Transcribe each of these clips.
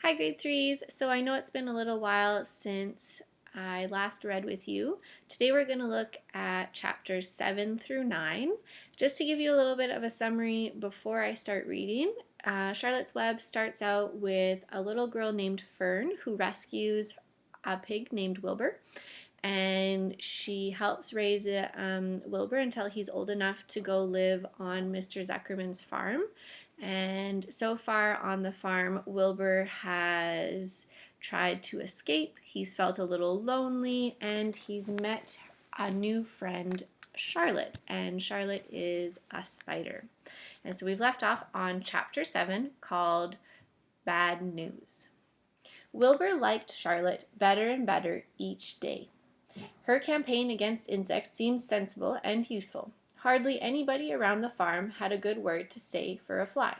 Hi, grade threes. So I know it's been a little while since I last read with you. Today we're going to look at chapters 7 through 9. Just to give you a little bit of a summary before I start reading, Charlotte's Web starts out with a little girl named Fern who rescues a pig named Wilbur. And she helps raise Wilbur until he's old enough to go live on Mr. Zuckerman's farm. And so far on the farm, Wilbur has tried to escape. He's felt a little lonely, and he's met a new friend, Charlotte. And Charlotte is a spider. And so we've left off on chapter 7 called Bad News. Wilbur liked Charlotte better and better each day. Her campaign against insects seemed sensible and useful. Hardly anybody around the farm had a good word to say for a fly.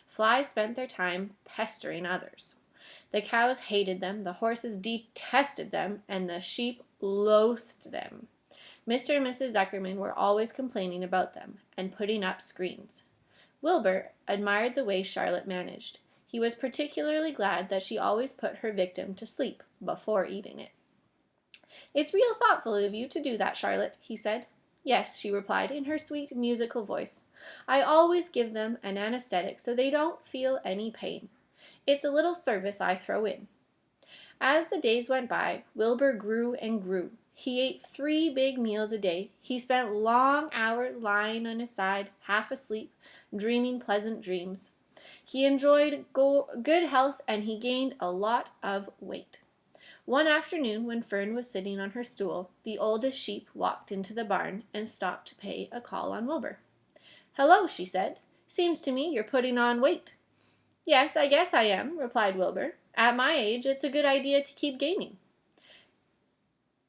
Flies spent their time pestering others. The cows hated them, the horses detested them, and the sheep loathed them. Mr. and Mrs. Zuckerman were always complaining about them and putting up screens. Wilbur admired the way Charlotte managed. He was particularly glad that she always put her victim to sleep before eating it. "It's real thoughtful of you to do that, Charlotte," he said. "Yes," she replied in her sweet, musical voice. "I always give them an anesthetic so they don't feel any pain. It's a little service I throw in." As the days went by, Wilbur grew and grew. He ate 3 big meals a day. He spent long hours lying on his side, half asleep, dreaming pleasant dreams. He enjoyed good health, and he gained a lot of weight. One afternoon, when Fern was sitting on her stool, the oldest sheep walked into the barn and stopped to pay a call on Wilbur. "Hello," she said. "Seems to me you're putting on weight." "Yes, I guess I am," replied Wilbur. "At my age, it's a good idea to keep gaining."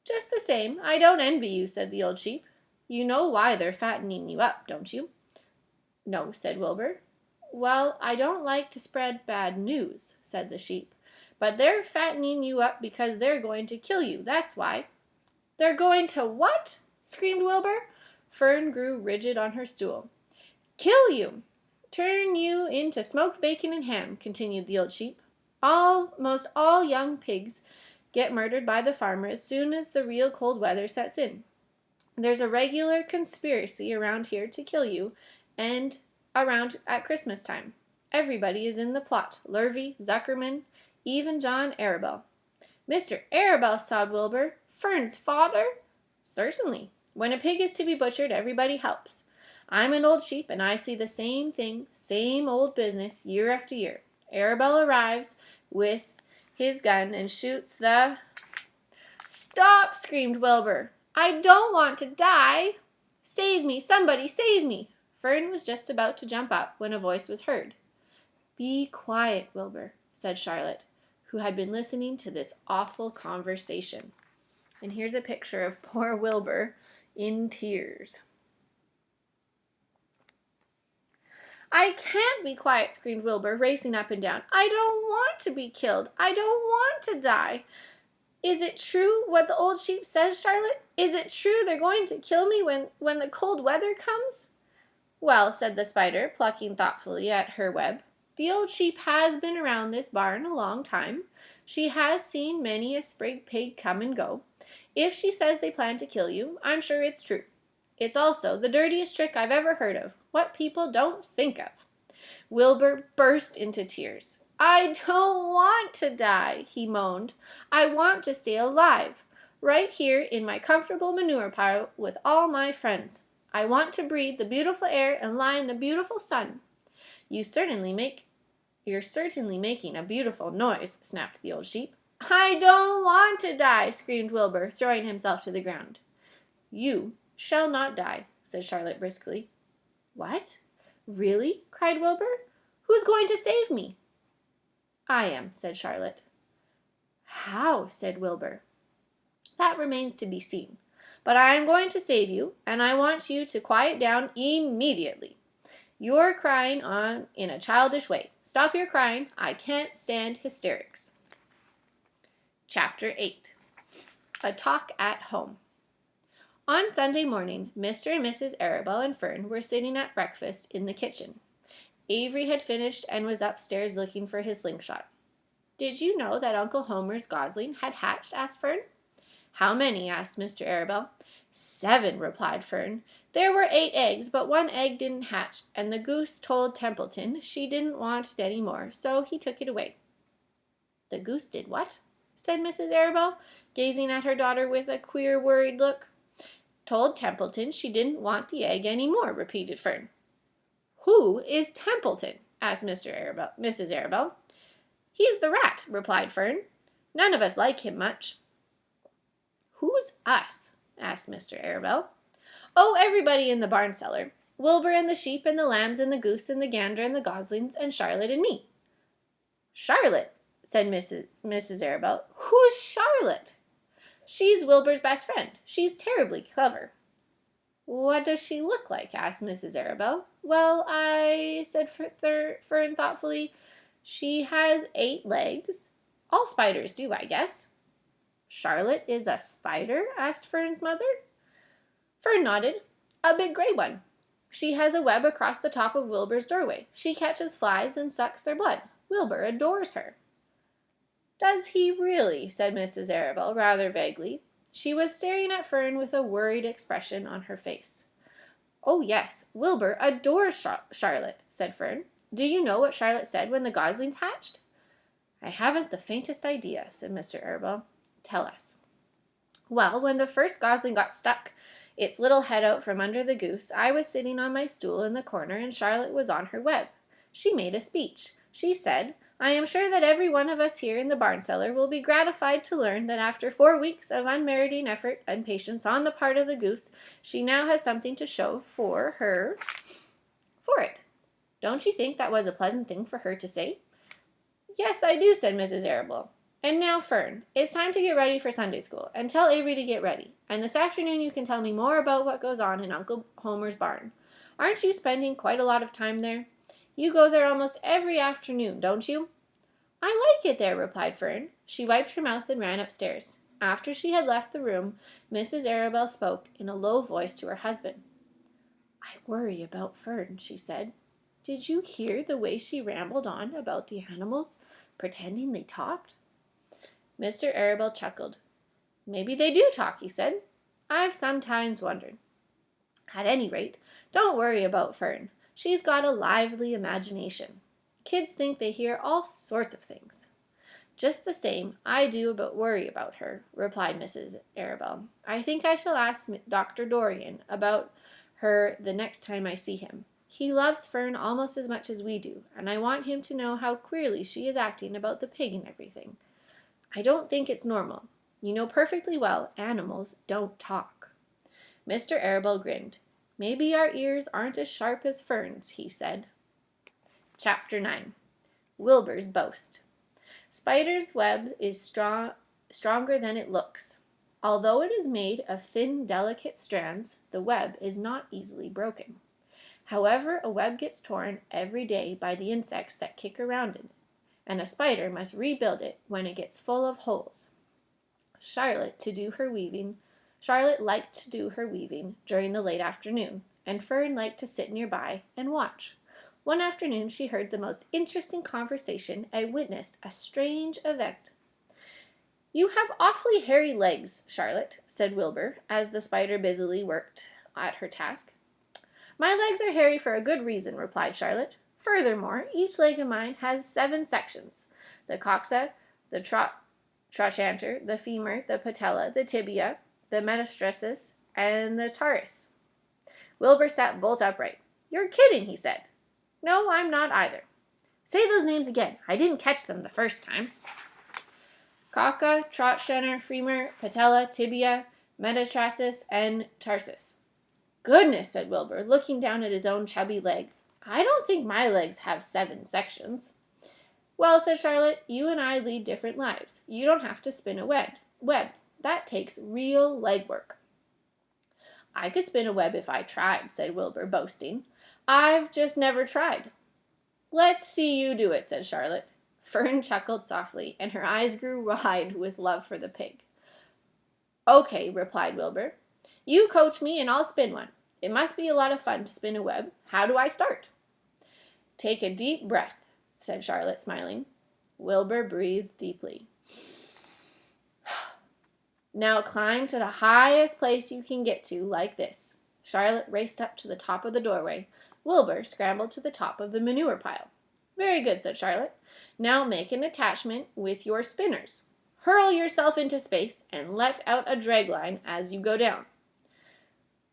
"Just the same, I don't envy you," said the old sheep. "You know why they're fattening you up, don't you?" "No," said Wilbur. "Well, I don't like to spread bad news," said the sheep. "But they're fattening you up because they're going to kill you, that's why." "They're going to what?" screamed Wilbur. Fern grew rigid on her stool. "Kill you! Turn you into smoked bacon and ham," continued the old sheep. "Almost all young pigs get murdered by the farmer as soon as the real cold weather sets in. There's a regular conspiracy around here to kill you, and around at Christmas time. Everybody is in the plot. Lurvy, Zuckerman, even John Arabel." "Mr. Arabel," sobbed Wilbur. "Fern's father?" "Certainly. When a pig is to be butchered, everybody helps. I'm an old sheep, and I see the same thing, same old business, year after year. Arabel arrives with his gun and shoots the—" "Stop!" screamed Wilbur. "I don't want to die. Save me, somebody, save me." Fern was just about to jump up when a voice was heard. "Be quiet, Wilbur," said Charlotte, who had been listening to this awful conversation. And here's a picture of poor Wilbur in tears. "I can't be quiet," screamed Wilbur, racing up and down. "I don't want to be killed. I don't want to die. Is it true what the old sheep says, Charlotte? Is it true they're going to kill me when the cold weather comes?" "Well," said the spider, plucking thoughtfully at her web, "the old sheep has been around this barn a long time. She has seen many a sprig pig come and go. If she says they plan to kill you, I'm sure it's true. It's also the dirtiest trick I've ever heard of, what people don't think of." Wilbur burst into tears. "I don't want to die," he moaned. "I want to stay alive, right here in my comfortable manure pile with all my friends. I want to breathe the beautiful air and lie in the beautiful sun." You're certainly making a beautiful noise," snapped the old sheep. "I don't want to die," screamed Wilbur, throwing himself to the ground. "You shall not die," said Charlotte briskly. "What? Really?" cried Wilbur. "Who's going to save me?" "I am," said Charlotte. "How?" said Wilbur. "That remains to be seen. But I am going to save you, and I want you to quiet down immediately. You're crying on in a childish way. Stop your crying. I can't stand hysterics." Chapter 8. A Talk at Home. On Sunday morning, Mr. and Mrs. Arabel and Fern were sitting at breakfast in the kitchen. Avery had finished and was upstairs looking for his slingshot. Did you know that Uncle Homer's gosling had hatched? Asked Fern. How many? Asked Mr. Arabelle. 7, replied Fern. There were 8 eggs, but 1 egg didn't hatch, and the goose told Templeton she didn't want it any more, so he took it away. The goose did what? Said Mrs. Arabelle, gazing at her daughter with a queer, worried look. Told Templeton she didn't want the egg any more, repeated Fern. Who is Templeton? Asked Mrs. Arabelle. He's the rat, replied Fern. None of us like him much. Who's us? Asked Mr. Arabelle. Oh, everybody in the barn cellar. Wilbur and the sheep and the lambs and the goose and the gander and the goslings and Charlotte and me. Charlotte, said Mrs. Arabelle. Who's Charlotte? She's Wilbur's best friend. She's terribly clever. What does she look like? Asked Mrs. Arabelle. Well, said Fern thoughtfully. She has 8 legs. All spiders do, I guess. Charlotte is a spider? Asked Fern's mother. Fern nodded. A big gray one. She has a web across the top of Wilbur's doorway. She catches flies and sucks their blood. Wilbur adores her. Does he really? Said Mrs. Arabelle, rather vaguely. She was staring at Fern with a worried expression on her face. Oh, yes, Wilbur adores Charlotte, said Fern. Do you know what Charlotte said when the goslings hatched? I haven't the faintest idea, said Mr. Arabelle. Tell us. Well, when the first gosling got stuck its little head out from under the goose, I was sitting on my stool in the corner and Charlotte was on her web. She made a speech. She said, I am sure that every one of us here in the barn cellar will be gratified to learn that after 4 weeks of unmeriting effort and patience on the part of the goose, she now has something to show for it. Don't you think that was a pleasant thing for her to say? Yes, I do, said Mrs. Arabelle. And now, Fern, it's time to get ready for Sunday school, and tell Avery to get ready. And this afternoon you can tell me more about what goes on in Uncle Homer's barn. Aren't you spending quite a lot of time there? You go there almost every afternoon, don't you? I like it there, replied Fern. She wiped her mouth and ran upstairs. After she had left the room, Mrs. Arabelle spoke in a low voice to her husband. I worry about Fern, she said. Did you hear the way she rambled on about the animals, pretending they talked? Mr. Arabelle chuckled. Maybe they do talk, he said. I've sometimes wondered. At any rate, don't worry about Fern. She's got a lively imagination. Kids think they hear all sorts of things. Just the same, I do worry about her, replied Mrs. Arabelle. I think I shall ask Dr. Dorian about her the next time I see him. He loves Fern almost as much as we do, and I want him to know how queerly she is acting about the pig and everything. I don't think it's normal. You know perfectly well animals don't talk. Mr. Arabelle grinned. Maybe our ears aren't as sharp as Fern's, he said. Chapter 9. Wilbur's Boast. Spider's web is stronger than it looks. Although it is made of thin, delicate strands, the web is not easily broken. However, a web gets torn every day by the insects that kick around it, and a spider must rebuild it when it gets full of holes. Charlotte liked to do her weaving during the late afternoon, and Fern liked to sit nearby and watch. One afternoon she heard the most interesting conversation and witnessed a strange event. You have awfully hairy legs, Charlotte, said Wilbur, as the spider busily worked at her task. My legs are hairy for a good reason, replied Charlotte. Furthermore, each leg of mine has 7 sections. The coxa, the trochanter, the femur, the patella, the tibia, the metatarsus, and the tarsus. Wilbur sat bolt upright. You're kidding, he said. No, I'm not either. Say those names again. I didn't catch them the first time. Coxa, trochanter, femur, patella, tibia, metatarsus, and tarsus. Goodness, said Wilbur, looking down at his own chubby legs. I don't think my legs have 7 sections. Well, said Charlotte, you and I lead different lives. You don't have to spin a web. That takes real leg work. I could spin a web if I tried, said Wilbur, boasting. I've just never tried. Let's see you do it, said Charlotte. Fern chuckled softly, and her eyes grew wide with love for the pig. Okay, replied Wilbur. You coach me and I'll spin one. It must be a lot of fun to spin a web. How do I start? Take a deep breath, said Charlotte, smiling. Wilbur breathed deeply. Now climb to the highest place you can get to, like this. Charlotte raced up to the top of the doorway. Wilbur scrambled to the top of the manure pile. Very good, said Charlotte. Now make an attachment with your spinners. Hurl yourself into space and let out a dragline as you go down.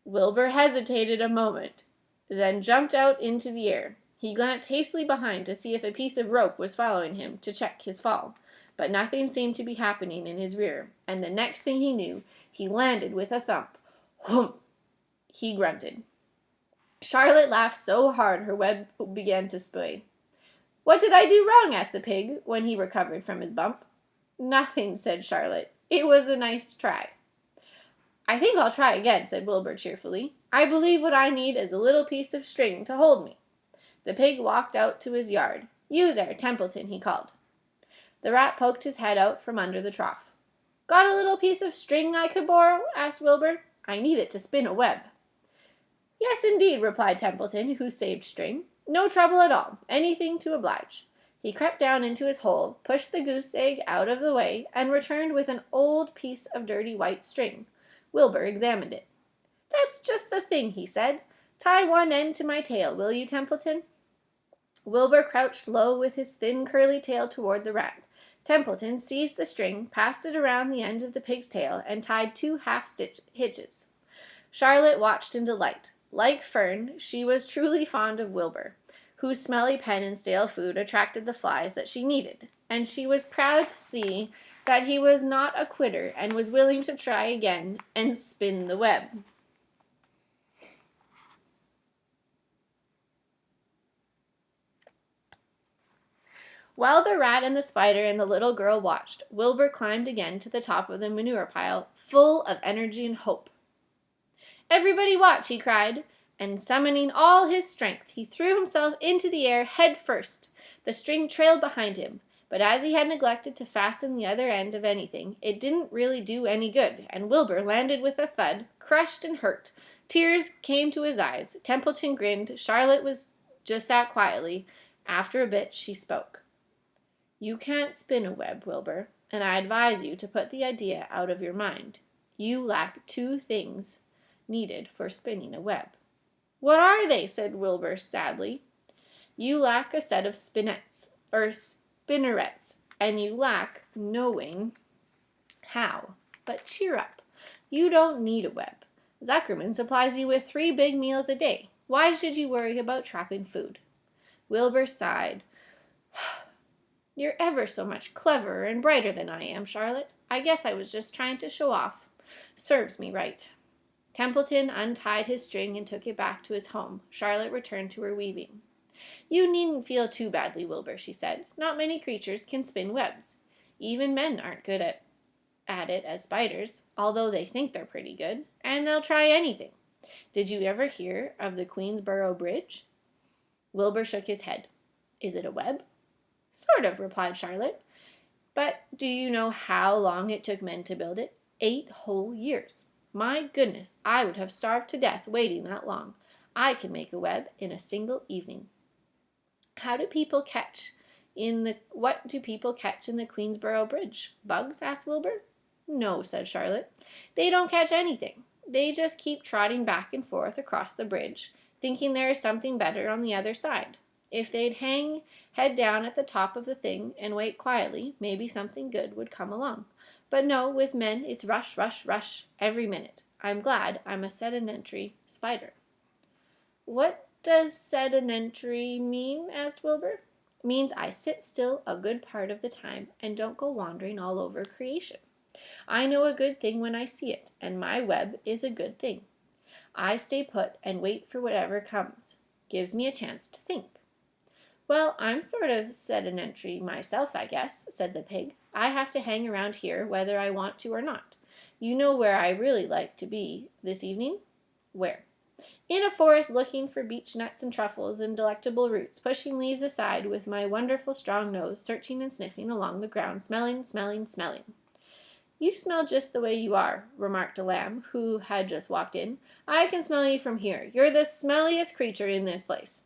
Wilbur hesitated a moment, then jumped out into the air. He glanced hastily behind to see if a piece of rope was following him to check his fall, but nothing seemed to be happening in his rear, and the next thing he knew, he landed with a thump. Whoomp! He grunted. Charlotte laughed so hard her web began to spray. What did I do wrong? Asked the pig when he recovered from his bump. Nothing, said Charlotte. It was a nice try. I think I'll try again, said Wilbur cheerfully. I believe what I need is a little piece of string to hold me. The pig walked out to his yard. You there, Templeton, he called. The rat poked his head out from under the trough. Got a little piece of string I could borrow? Asked Wilbur. I need it to spin a web. Yes, indeed, replied Templeton, who saved string. No trouble at all. Anything to oblige. He crept down into his hole, pushed the goose egg out of the way, and returned with an old piece of dirty white string. Wilbur examined it. That's just the thing, he said. Tie one end to my tail, will you, Templeton? Wilbur crouched low with his thin curly tail toward the rat. Templeton seized the string, passed it around the end of the pig's tail, and tied 2 half-stitch hitches. Charlotte watched in delight. Like Fern, she was truly fond of Wilbur, whose smelly pen and stale food attracted the flies that she needed, and she was proud to see that he was not a quitter and was willing to try again and spin the web. While the rat and the spider and the little girl watched, Wilbur climbed again to the top of the manure pile, full of energy and hope. Everybody watch, he cried, and summoning all his strength, he threw himself into the air head first. The string trailed behind him, but as he had neglected to fasten the other end of anything, it didn't really do any good, and Wilbur landed with a thud, crushed and hurt. Tears came to his eyes. Templeton grinned. Charlotte just sat quietly. After a bit, she spoke. You can't spin a web, Wilbur, and I advise you to put the idea out of your mind. You lack 2 things needed for spinning a web. What are they? Said Wilbur sadly. You lack a set of spinnerets, and you lack knowing how. But cheer up. You don't need a web. Zuckerman supplies you with 3 big meals a day. Why should you worry about trapping food? Wilbur sighed. You're ever so much cleverer and brighter than I am, Charlotte. I guess I was just trying to show off. Serves me right. Templeton untied his string and took it back to his home. Charlotte returned to her weaving. You needn't feel too badly, Wilbur, she said. Not many creatures can spin webs. Even men aren't good at it as spiders, although they think they're pretty good, and they'll try anything. Did you ever hear of the Queensboro Bridge? Wilbur shook his head. Is it a web? Sort of, replied Charlotte. But do you know how long it took men to build it? 8 whole years. My goodness, I would have starved to death waiting that long. I can make a web in a single evening. What do people catch in the Queensboro Bridge? Bugs? Asked Wilbur. No, said Charlotte. They don't catch anything. They just keep trotting back and forth across the bridge, thinking there is something better on the other side. If they'd hang head down at the top of the thing and wait quietly, maybe something good would come along. But no, with men, it's rush, rush, rush every minute. I'm glad I'm a sedentary spider. What does sedentary mean? Asked Wilbur. Means I sit still a good part of the time and don't go wandering all over creation. I know a good thing when I see it, and my web is a good thing. I stay put and wait for whatever comes. Gives me a chance to think. Well, I'm sort of sedentary myself, I guess, said the pig. I have to hang around here whether I want to or not. You know where I really like to be this evening? Where? In a forest looking for beech nuts and truffles and delectable roots, pushing leaves aside with my wonderful strong nose, searching and sniffing along the ground, smelling, smelling, smelling. You smell just the way you are, remarked a lamb, who had just walked in. I can smell you from here. You're the smelliest creature in this place.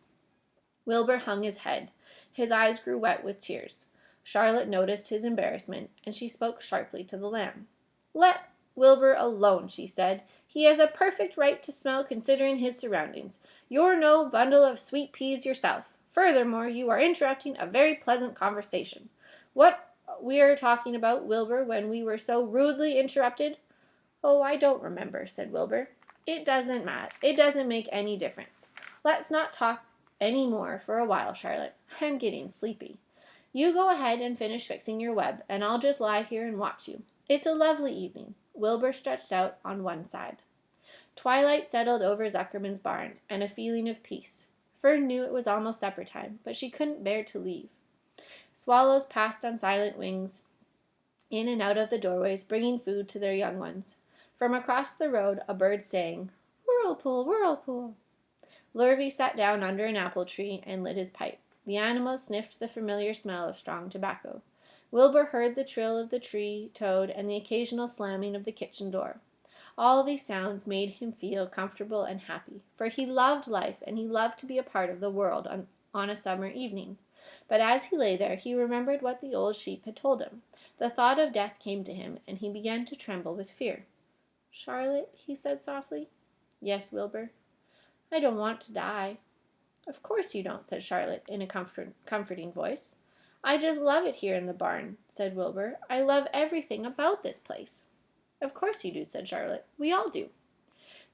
Wilbur hung his head. His eyes grew wet with tears. Charlotte noticed his embarrassment, and she spoke sharply to the lamb. "Let Wilbur alone," she said. "He has a perfect right to smell considering his surroundings. You're no bundle of sweet peas yourself. Furthermore, you are interrupting a very pleasant conversation. What were we talking about, Wilbur, when we were so rudely interrupted?" "Oh, I don't remember," said Wilbur. "It doesn't matter. It doesn't make any difference. Let's not talk any more for a while, Charlotte. I'm getting sleepy. You go ahead and finish fixing your web, and I'll just lie here and watch you. It's a lovely evening." Wilbur stretched out on one side. Twilight settled over Zuckerman's barn, and a feeling of peace. Fern knew it was almost supper time, but she couldn't bear to leave. Swallows passed on silent wings in and out of the doorways, bringing food to their young ones. From across the road a bird sang, "Whirlpool, whirlpool." Lurvy sat down under an apple tree and lit his pipe. The animals sniffed the familiar smell of strong tobacco. Wilbur heard the trill of the tree toad and the occasional slamming of the kitchen door. All these sounds made him feel comfortable and happy, for he loved life and he loved to be a part of the world on a summer evening. But as he lay there, he remembered what the old sheep had told him. The thought of death came to him, and he began to tremble with fear. "Charlotte," he said softly. "Yes, Wilbur." "I don't want to die." "Of course you don't," said Charlotte in a comforting voice. "I just love it here in the barn," said Wilbur. "I love everything about this place." "Of course you do," said Charlotte. "We all do."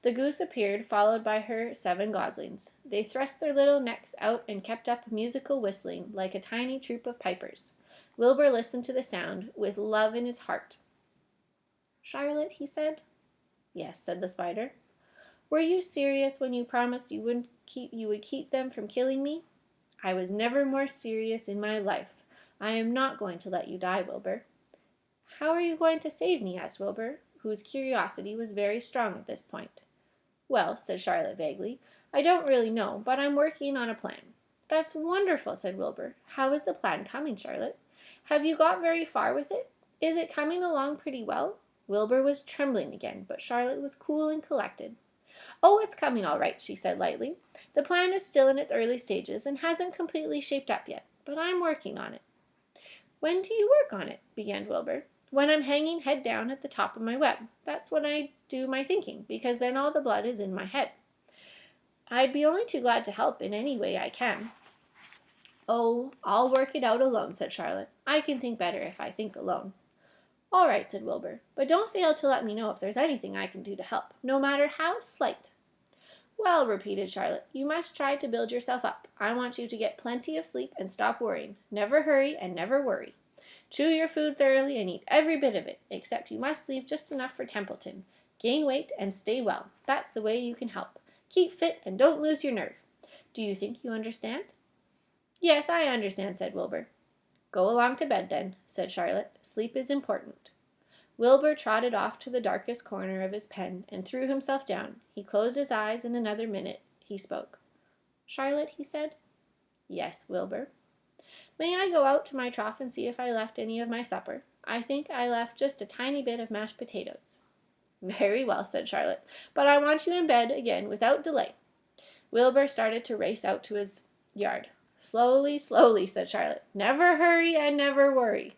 The goose appeared, followed by her 7 goslings. They thrust their little necks out and kept up musical whistling, like a tiny troop of pipers. Wilbur listened to the sound with love in his heart. "Charlotte," he said. "Yes," said the spider. "Were you serious when you promised you would keep them from killing me?" "I was never more serious in my life. I am not going to let you die, Wilbur." "How are you going to save me?" asked Wilbur, whose curiosity was very strong at this point. "Well," said Charlotte vaguely, "I don't really know, but I'm working on a plan." "That's wonderful," said Wilbur. "How is the plan coming, Charlotte? Have you got very far with it? Is it coming along pretty well?" Wilbur was trembling again, but Charlotte was cool and collected. "Oh, it's coming all right," she said lightly. "The plan is still in its early stages and hasn't completely shaped up yet, but I'm working on it." "When do you work on it?" began Wilbur. "When I'm hanging head down at the top of my web. That's when I do my thinking, because then all the blood is in my head. I'd be only too glad to help in any way I can." "Oh, I'll work it out alone," said Charlotte. "I can think better if I think alone." "All right," said Wilbur, "but don't fail to let me know if there's anything I can do to help, no matter how slight." "Well," repeated Charlotte, "you must try to build yourself up. I want you to get plenty of sleep and stop worrying. Never hurry and never worry. Chew your food thoroughly and eat every bit of it, except you must leave just enough for Templeton. Gain weight and stay well. That's the way you can help. Keep fit and don't lose your nerve. Do you think you understand?" "Yes, I understand," said Wilbur. "Go along to bed then," said Charlotte. "Sleep is important." Wilbur trotted off to the darkest corner of his pen and threw himself down. He closed his eyes. In another minute he spoke. "Charlotte," he said. "Yes, Wilbur." "May I go out to my trough and see if I left any of my supper? I think I left just a tiny bit of mashed potatoes." "Very well," said Charlotte, "but I want you in bed again without delay." Wilbur started to race out to his yard. "Slowly, slowly," said Charlotte. "Never hurry and never worry."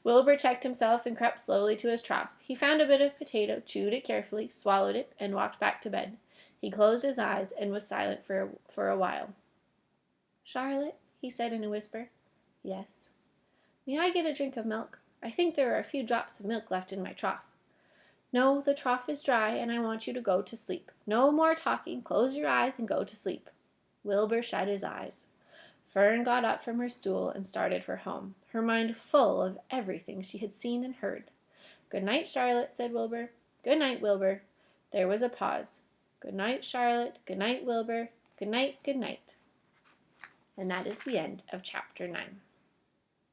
Wilbur checked himself and crept slowly to his trough. He found a bit of potato, chewed it carefully, swallowed it, and walked back to bed. He closed his eyes and was silent for a while. "Charlotte," he said in a whisper. "Yes." "May I get a drink of milk? I think there are a few drops of milk left in my trough." "No, the trough is dry, and I want you to go to sleep. No more talking. Close your eyes and go to sleep." Wilbur shut his eyes. Fern got up from her stool and started for home, her mind full of everything she had seen and heard. "Good night, Charlotte," said Wilbur. "Good night, Wilbur." There was a pause. "Good night, Charlotte. Good night, Wilbur. Good night, good night." And that is the end of chapter 9.